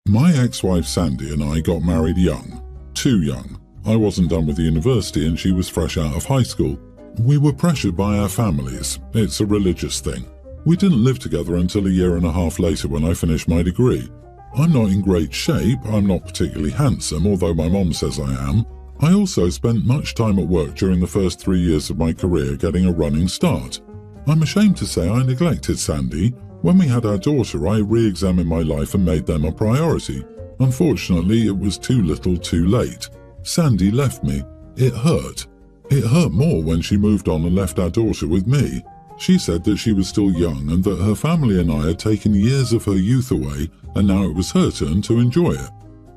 My ex-wife Sandy and I got married young. Too young. I wasn't done with the university and she was fresh out of high school. We were pressured by our families. It's a religious thing. We didn't live together until a year and a half later when I finished my degree. I'm not in great shape, I'm not particularly handsome, although my mom says I am. I also spent much time at work during the first 3 years of my career getting a running start. I'm ashamed to say I neglected Sandy. When we had our daughter, I re-examined my life and made them a priority. Unfortunately, it was too little too late. Sandy left me. It hurt. It hurt more when she moved on and left our daughter with me. She said that she was still young and that her family and I had taken years of her youth away and now it was her turn to enjoy it.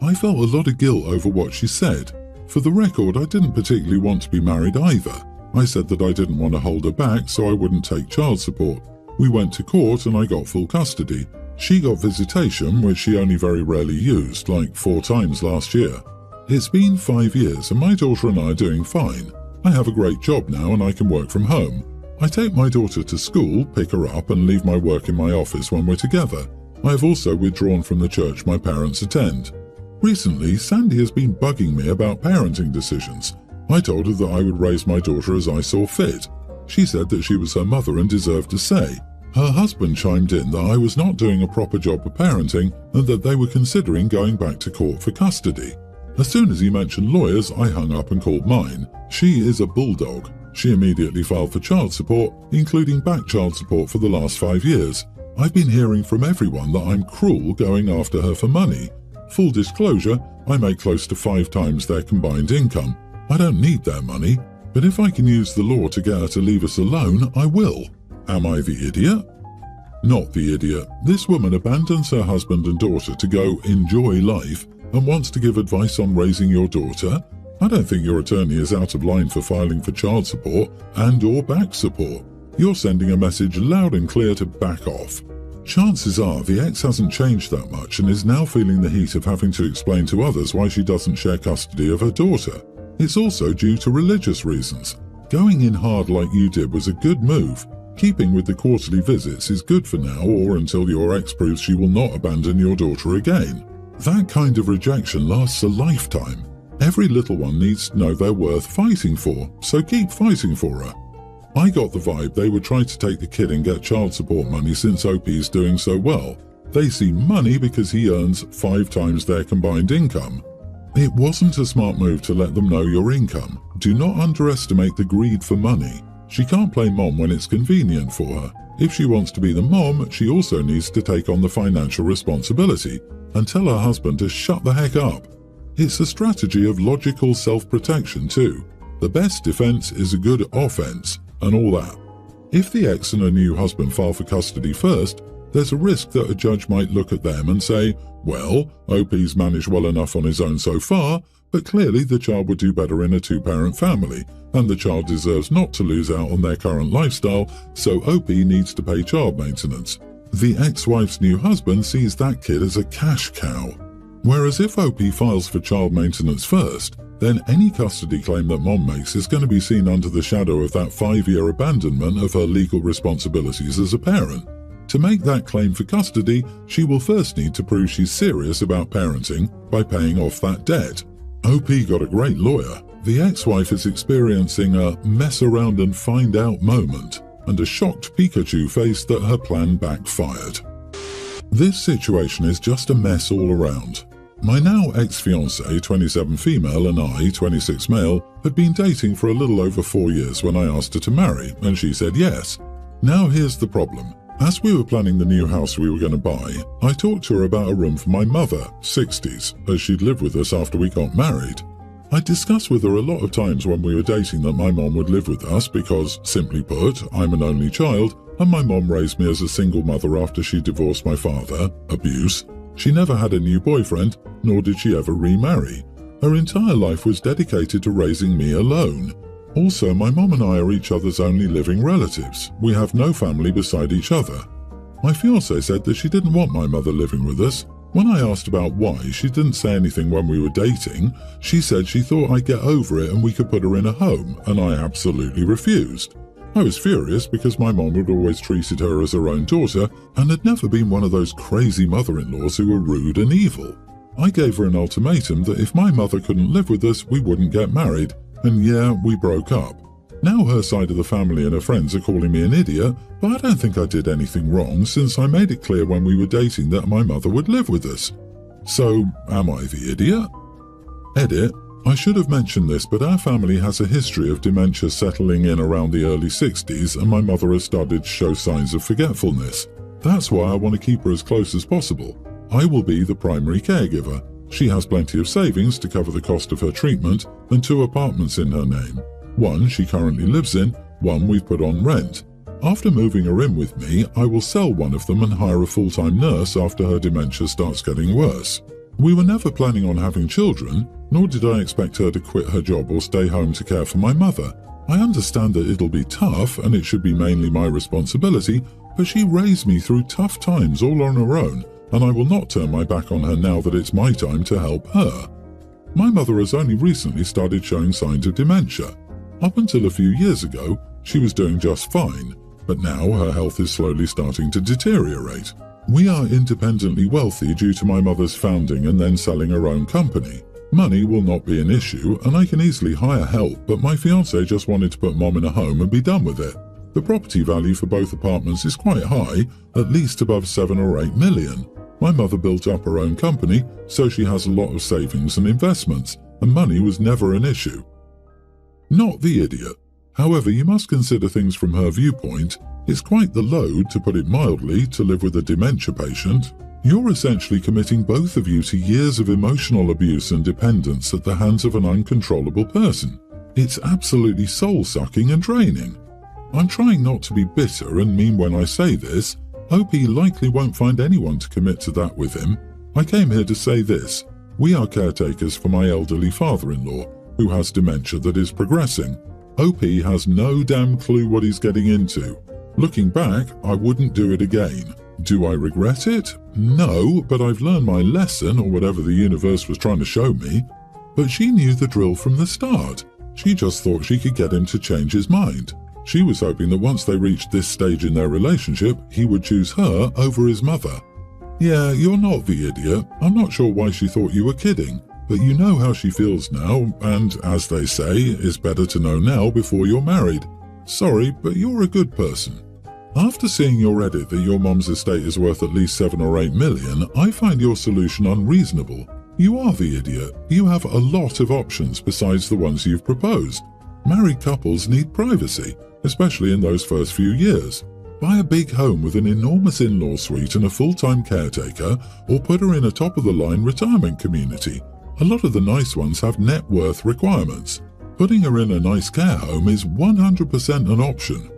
I felt a lot of guilt over what she said. For the record, I didn't particularly want to be married either. I said that I didn't want to hold her back so I wouldn't take child support. We went to court and I got full custody. She got visitation, which she only very rarely used, like 4 times last year. It's been 5 years and my daughter and I are doing fine. I have a great job now and I can work from home. I take my daughter to school, pick her up and leave my work in my office when we're together. I have also withdrawn from the church my parents attend. Recently, Sandy has been bugging me about parenting decisions. I told her that I would raise my daughter as I saw fit. She said that she was her mother and deserved a say. Her husband chimed in that I was not doing a proper job of parenting and that they were considering going back to court for custody. As soon as he mentioned lawyers, I hung up and called mine. She is a bulldog. She immediately filed for child support, including back child support for the last 5 years. I've been hearing from everyone that I'm cruel going after her for money. Full disclosure, I make close to 5 times their combined income. I don't need their money, but if I can use the law to get her to leave us alone, I will. Am I the idiot? Not the idiot. This woman abandons her husband and daughter to go enjoy life and wants to give advice on raising your daughter? I don't think your attorney is out of line for filing for child support and/or back support. You're sending a message loud and clear to back off. Chances are the ex hasn't changed that much and is now feeling the heat of having to explain to others why she doesn't share custody of her daughter. It's also due to religious reasons. Going in hard like you did was a good move. Keeping with the quarterly visits is good for now or until your ex proves she will not abandon your daughter again. That kind of rejection lasts a lifetime. Every little one needs to know they're worth fighting for, so keep fighting for her. I got the vibe they would try to take the kid and get child support money since OP is doing so well. They see money because he earns 5 times their combined income. It wasn't a smart move to let them know your income. Do not underestimate the greed for money. She can't play mom when it's convenient for her. If she wants to be the mom, she also needs to take on the financial responsibility and tell her husband to shut the heck up. It's a strategy of logical self-protection too. The best defense is a good offense and all that. If the ex and her new husband file for custody first, there's a risk that a judge might look at them and say, well, OP's managed well enough on his own so far, but clearly the child would do better in a 2-parent family, and the child deserves not to lose out on their current lifestyle, so OP needs to pay child maintenance. The ex-wife's new husband sees that kid as a cash cow. Whereas if OP files for child maintenance first, then any custody claim that mom makes is going to be seen under the shadow of that 5-year abandonment of her legal responsibilities as a parent. To make that claim for custody, she will first need to prove she's serious about parenting by paying off that debt. OP got a great lawyer. The ex-wife is experiencing a mess around and find out moment, and a shocked Pikachu face that her plan backfired. This situation is just a mess all around. My now ex-fiancée, 27 female, and I, 26 male, had been dating for a little over 4 years when I asked her to marry, and she said yes. Now here's the problem. As we were planning the new house we were going to buy, I talked to her about a room for my mother, 60s, as she'd lived with us after we got married. I discussed with her a lot of times when we were dating that my mom would live with us because, simply put, I'm an only child, and my mom raised me as a single mother after she divorced my father, abuse. She never had a new boyfriend, nor did she ever remarry. Her entire life was dedicated to raising me alone. Also, my mom and I are each other's only living relatives. We have no family beside each other. My fiancée said that she didn't want my mother living with us. When I asked about why, she didn't say anything when we were dating. She said she thought I'd get over it and we could put her in a home, and I absolutely refused. I was furious because my mom had always treated her as her own daughter and had never been one of those crazy mother-in-laws who were rude and evil. I gave her an ultimatum that if my mother couldn't live with us, we wouldn't get married, and yeah, we broke up. Now her side of the family and her friends are calling me an idiot, but I don't think I did anything wrong since I made it clear when we were dating that my mother would live with us. So, am I the idiot? Edit. I should have mentioned this, but our family has a history of dementia settling in around the early 60s, and my mother has started to show signs of forgetfulness. That's why I want to keep her as close as possible. I will be the primary caregiver. She has plenty of savings to cover the cost of her treatment and 2 apartments in her name. One she currently lives in, one we've put on rent. After moving her in with me, I will sell one of them and hire a full-time nurse after her dementia starts getting worse. We were never planning on having children, nor did I expect her to quit her job or stay home to care for my mother. I understand that it'll be tough and it should be mainly my responsibility, but she raised me through tough times all on her own, and I will not turn my back on her now that it's my time to help her. My mother has only recently started showing signs of dementia. Up until a few years ago, she was doing just fine, but now her health is slowly starting to deteriorate. We are independently wealthy due to my mother's founding and then selling her own company. Money will not be an issue and I can easily hire help, but my fiancé just wanted to put mom in a home and be done with it. The property value for both apartments is quite high, at least above 7 or 8 million. My mother built up her own company, so she has a lot of savings and investments, and money was never an issue. Not the idiot. However, you must consider things from her viewpoint. It's quite the load, to put it mildly, to live with a dementia patient. You're essentially committing both of you to years of emotional abuse and dependence at the hands of an uncontrollable person. It's absolutely soul-sucking and draining. I'm trying not to be bitter and mean when I say this. OP likely won't find anyone to commit to that with him. I came here to say this. We are caretakers for my elderly father-in-law, who has dementia that is progressing. OP has no damn clue what he's getting into. Looking back, I wouldn't do it again. Do I regret it? No, but I've learned my lesson, or whatever the universe was trying to show me. But she knew the drill from the start. She just thought she could get him to change his mind. She was hoping that once they reached this stage in their relationship, he would choose her over his mother. Yeah, you're not the idiot. I'm not sure why she thought you were kidding. But you know how she feels now, and as they say, it's better to know now before you're married. Sorry, but you're a good person. After seeing your edit that your mom's estate is worth at least 7 or 8 million, I find your solution unreasonable. You are the idiot. You have a lot of options besides the ones you've proposed. Married couples need privacy, especially in those first few years. Buy a big home with an enormous in-law suite and a full-time caretaker, or put her in a top-of-the-line retirement community. A lot of the nice ones have net worth requirements. Putting her in a nice care home is 100% an option.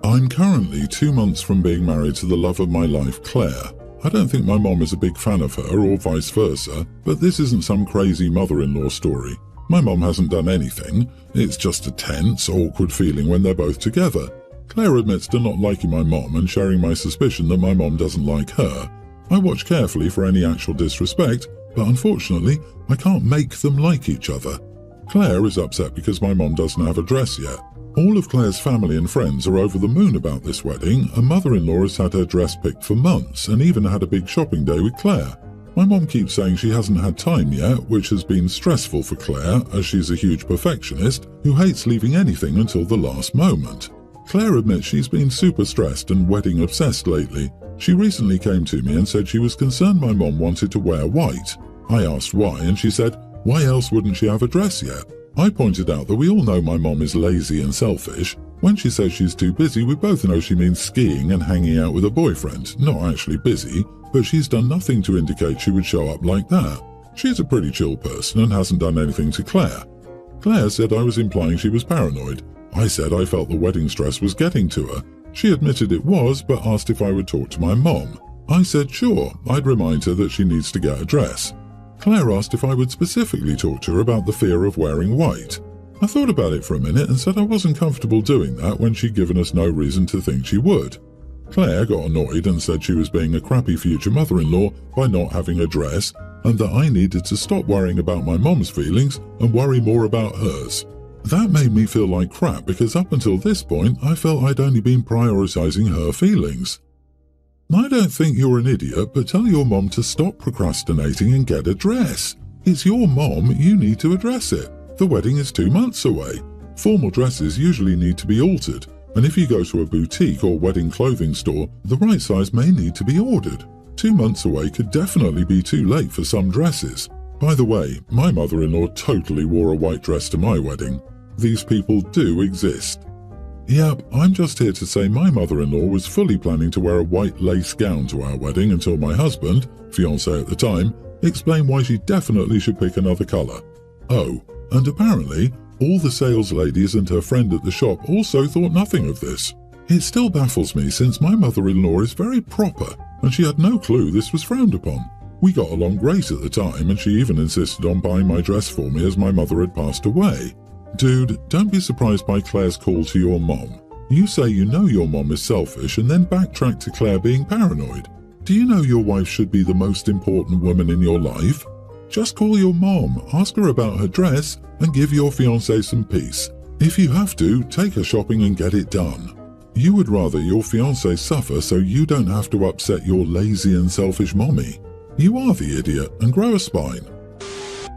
I'm currently 2 months from being married to the love of my life, Claire. I don't think my mom is a big fan of her or vice versa, but this isn't some crazy mother-in-law story. My mom hasn't done anything. It's just a tense, awkward feeling when they're both together. Claire admits to not liking my mom and sharing my suspicion that my mom doesn't like her. I watch carefully for any actual disrespect, but unfortunately, I can't make them like each other. Claire is upset because my mom doesn't have a dress yet. All of Claire's family and friends are over the moon about this wedding, and mother-in-law has had her dress picked for months and even had a big shopping day with Claire. My mom keeps saying she hasn't had time yet, which has been stressful for Claire, as she's a huge perfectionist who hates leaving anything until the last moment. Claire admits she's been super stressed and wedding obsessed lately. She recently came to me and said she was concerned my mom wanted to wear white. I asked why, and she said, why else wouldn't she have a dress yet? I pointed out that we all know my mom is lazy and selfish. When she says she's too busy, we both know she means skiing and hanging out with a boyfriend, not actually busy, but she's done nothing to indicate she would show up like that. She's a pretty chill person and hasn't done anything to Claire. Claire said I was implying she was paranoid. I said I felt the wedding stress was getting to her. She admitted it was, but asked if I would talk to my mom. I said sure, I'd remind her that she needs to get a dress. Claire asked if I would specifically talk to her about the fear of wearing white. I thought about it for a minute and said I wasn't comfortable doing that when she'd given us no reason to think she would. Claire got annoyed and said she was being a crappy future mother-in-law by not having a dress, and that I needed to stop worrying about my mom's feelings and worry more about hers. That made me feel like crap because up until this point I felt I'd only been prioritizing her feelings. I don't think you're an idiot, but tell your mom to stop procrastinating and get a dress. It's your mom, you need to address it. The wedding is 2 months away. Formal dresses usually need to be altered, and if you go to a boutique or wedding clothing store, the right size may need to be ordered. 2 months away could definitely be too late for some dresses. By the way, my mother-in-law totally wore a white dress to my wedding. These people do exist. Yep, I'm just here to say my mother-in-law was fully planning to wear a white lace gown to our wedding until my husband, fiancé at the time, explained why she definitely should pick another colour. Oh, and apparently, all the sales ladies and her friend at the shop also thought nothing of this. It still baffles me since my mother-in-law is very proper and she had no clue this was frowned upon. We got along great at the time and she even insisted on buying my dress for me as my mother had passed away. Dude, don't be surprised by Claire's call to your mom. You say you know your mom is selfish and then backtrack to Claire being paranoid. Do you know your wife should be the most important woman in your life? Just call your mom, ask her about her dress, and give your fiancé some peace. If you have to, take her shopping and get it done. You would rather your fiancé suffer so you don't have to upset your lazy and selfish mommy. You are the idiot and grow a spine.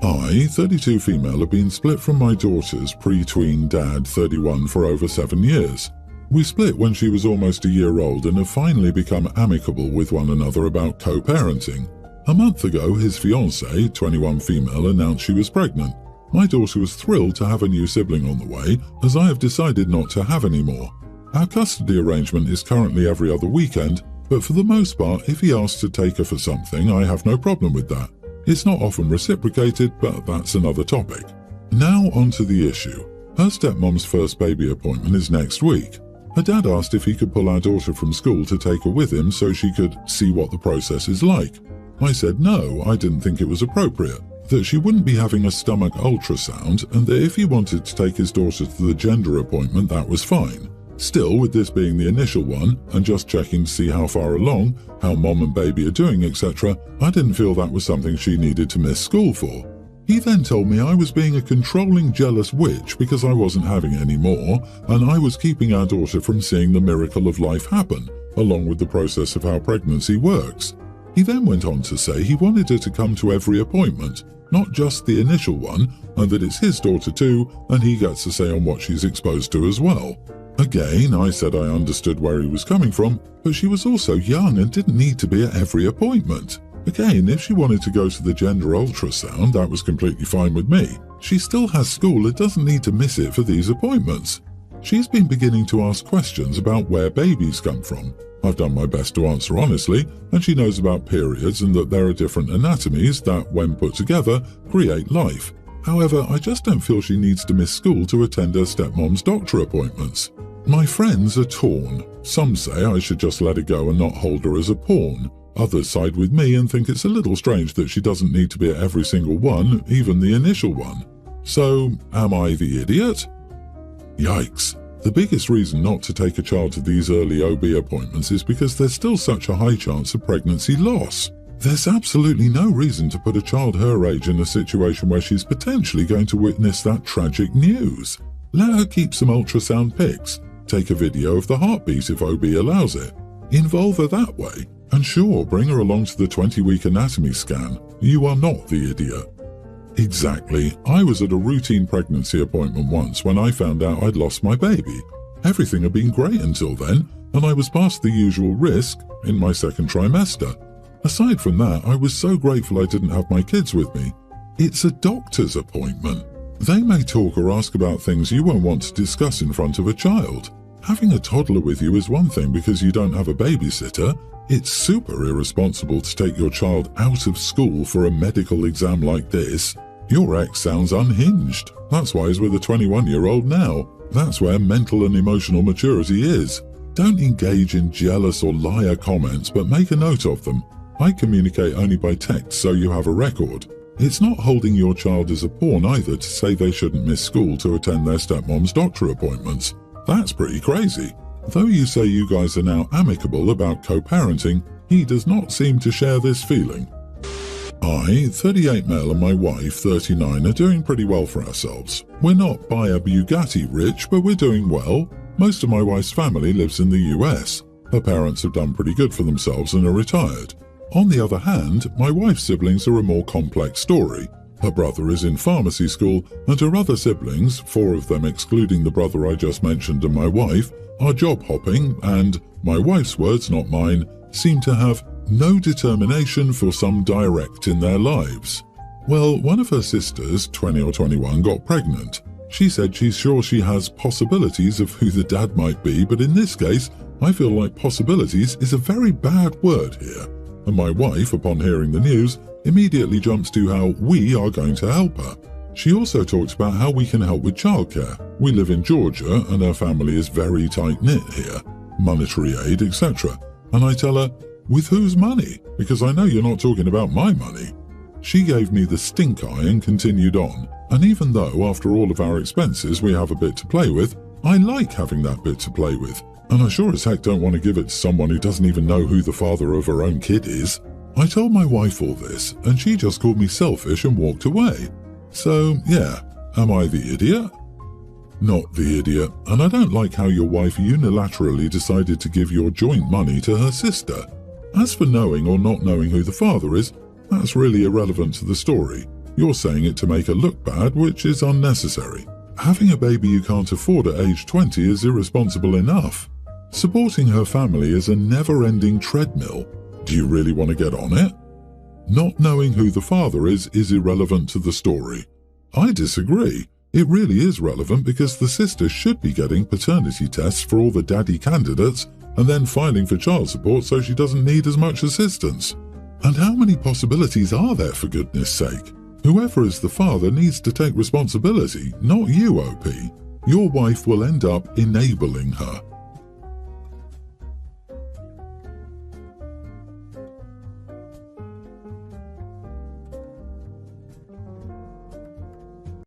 I, 32 female, have been split from my daughter's pre-tween dad, 31, for over 7 years. We split when she was almost a year old and have finally become amicable with one another about co-parenting. A month ago, his fiancée, 21 female, announced she was pregnant. My daughter was thrilled to have a new sibling on the way, as I have decided not to have any more. Our custody arrangement is currently every other weekend, but for the most part, if he asks to take her for something, I have no problem with that. It's not often reciprocated, but that's another topic. Now onto the issue. Her stepmom's first baby appointment is next week. Her dad asked if he could pull our daughter from school to take her with him so she could see what the process is like. I said no, I didn't think it was appropriate, that she wouldn't be having a stomach ultrasound, and that if he wanted to take his daughter to the gender appointment, that was fine. Still, with this being the initial one, and just checking to see how far along, how mom and baby are doing, etc., I didn't feel that was something she needed to miss school for. He then told me I was being a controlling, jealous witch because I wasn't having any more, and I was keeping our daughter from seeing the miracle of life happen, along with the process of how pregnancy works. He then went on to say he wanted her to come to every appointment, not just the initial one, and that it's his daughter too, and he gets a say on what she's exposed to as well. Again, I said I understood where he was coming from, but she was also young and didn't need to be at every appointment. Again, if she wanted to go to the gender ultrasound, that was completely fine with me. She still has school and doesn't need to miss it for these appointments. She's been beginning to ask questions about where babies come from. I've done my best to answer honestly, and she knows about periods and that there are different anatomies that, when put together, create life. However, I just don't feel she needs to miss school to attend her stepmom's doctor appointments. My friends are torn. Some say I should just let her go and not hold her as a pawn. Others side with me and think it's a little strange that she doesn't need to be at every single one, even the initial one. So, am I the idiot? Yikes. The biggest reason not to take a child to these early OB appointments is because there's still such a high chance of pregnancy loss. There's absolutely no reason to put a child her age in a situation where she's potentially going to witness that tragic news. Let her keep some ultrasound pics. Take a video of the heartbeat if OB allows it. Involve her that way. And sure, bring her along to the 20-week anatomy scan. You are not the idiot. Exactly. I was at a routine pregnancy appointment once when I found out I'd lost my baby. Everything had been great until then, and I was past the usual risk in my second trimester. Aside from that, I was so grateful I didn't have my kids with me. It's a doctor's appointment. They may talk or ask about things you won't want to discuss in front of a child. Having a toddler with you is one thing because you don't have a babysitter. It's super irresponsible to take your child out of school for a medical exam like this. Your ex sounds unhinged. That's why he's with a 21-year-old now. That's where mental and emotional maturity is. Don't engage in jealous or liar comments, but make a note of them. I communicate only by text so you have a record. It's not holding your child as a pawn either to say they shouldn't miss school to attend their stepmom's doctor appointments. That's pretty crazy. Though you say you guys are now amicable about co-parenting, he does not seem to share this feeling. I, 38 male, and my wife, 39, are doing pretty well for ourselves. We're not buy a Bugatti rich, but we're doing well. Most of my wife's family lives in the US. Her parents have done pretty good for themselves and are retired. On the other hand, my wife's siblings are a more complex story. Her brother is in pharmacy school, and her other siblings, 4 of them excluding the brother I just mentioned and my wife, are job hopping and, my wife's words not mine, seem to have no determination for some direct in their lives. Well, one of her sisters, 20 or 21, got pregnant. She said she's sure she has possibilities of who the dad might be, but in this case, I feel like possibilities is a very bad word here. And my wife, upon hearing the news, immediately jumps to how we are going to help her. She also talks about how we can help with childcare. We live in Georgia and our family is very tight-knit here, monetary aid, etc. And I tell her, with whose money? Because I know you're not talking about my money. She gave me the stink eye and continued on. And even though after all of our expenses we have a bit to play with, I like having that bit to play with. And I sure as heck don't want to give it to someone who doesn't even know who the father of her own kid is. I told my wife all this, and she just called me selfish and walked away. So, yeah, am I the idiot? Not the idiot, and I don't like how your wife unilaterally decided to give your joint money to her sister. As for knowing or not knowing who the father is, that's really irrelevant to the story. You're saying it to make her look bad, which is unnecessary. Having a baby you can't afford at age 20 is irresponsible enough. Supporting her family is a never-ending treadmill. Do you really want to get on it? Not knowing who the father is irrelevant to the story. I disagree. It really is relevant because the sister should be getting paternity tests for all the daddy candidates and then filing for child support so she doesn't need as much assistance. And how many possibilities are there, for goodness sake? Whoever is the father needs to take responsibility, not you, OP. Your wife will end up enabling her.